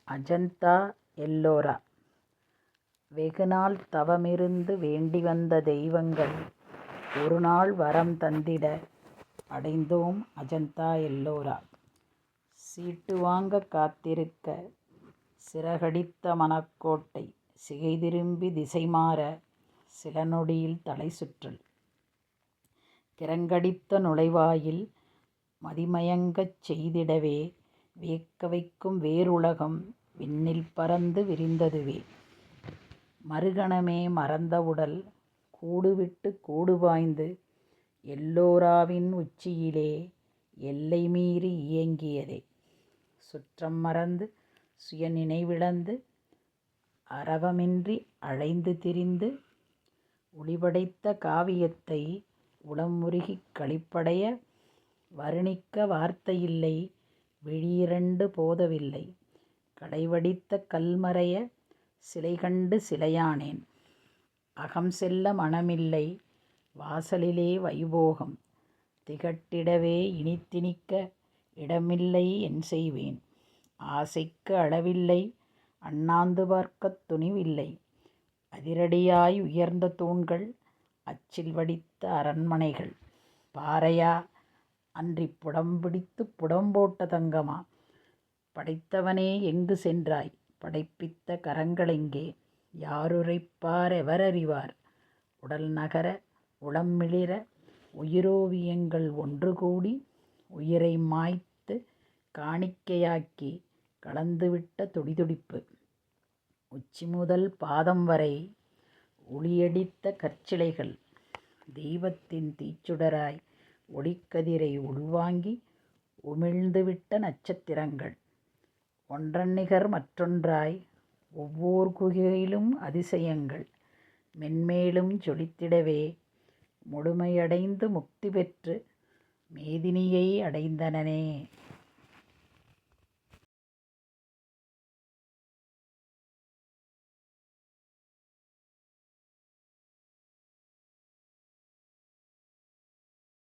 அஜந்தா எல்லோரா. வெகுநாள் தவமிருந்து வேண்டிவந்த தெய்வங்கள் ஒருநாள் வரம் தந்திட அடைந்தோம் அஜந்தா எல்லோரா. சீட்டு வாங்க காத்திருக்க சிறகடித்த மனக்கோட்டை சிகைதிரும்பி திசைமாற சில நொடியில் தலை சுற்றல். கிறங்கடித்த நுழைவாயில் மதிமயங்கச் செய்திடவே வியக்க வைக்கும் வேறுலகம் விண்ணில் பறந்து விரிந்ததுவே. மறுகணமே மறந்த உடல் கூடுவிட்டு கூடுபாய்ந்து எல்லோராவின் உச்சியிலே எல்லை மீறி இயங்கியதே. சுற்றம் மறந்து சுயநினைவிழந்து அரவமின்றி அலைந்து திரிந்து ஒளிபடைத்த காவியத்தை உளமுருகிக் களிப்படைய வருணிக்க வார்த்தையில்லை விழியிரண்டு போதவில்லை. கடைவடித்த கல்மறைய சிலைகண்டு சிலையானேன். அகம் செல்ல மனமில்லை வாசலிலே வைபோகம் திகட்டிடவே இனித்தினிக்க இடமில்லை என் செய்வேன். ஆசைக்கு அளவில்லை அண்ணாந்து பார்க்கத் துணிவில்லை. அதிரடியாய் உயர்ந்த தூண்கள் அச்சில் வடித்த அரண்மனைகள். பாறையா அன்றிப் புடம்பிடித்துப் புடம்போட்ட தங்கமா? படைத்தவனே எங்கு சென்றாய்? படைப்பித்த கரங்களெங்கே? யாருரைப்பார் எவரறிவார்? உடல் நகர உளம்மிளிர உயிரோவியங்கள் ஒன்றுகூடி உயிரை மாய்த்து காணிக்கையாக்கி கலந்துவிட்ட துடிதுடிப்பு. உச்சி முதல் பாதம் வரை ஒளியடித்த கற்சிலைகள் தெய்வத்தின் தீச்சுடராய் ஒளிக்கதிரை உள்வாங்கி உமிழ்ந்துவிட்ட நட்சத்திரங்கள். ஒன்றன் நிகர் மற்றொன்றாய் ஒவ்வோர் குகையிலும் அதிசயங்கள் மென்மேலும் ஜொலித்திடவே முழுமையடைந்து முக்தி பெற்று மேதினியை அடைந்தனனே.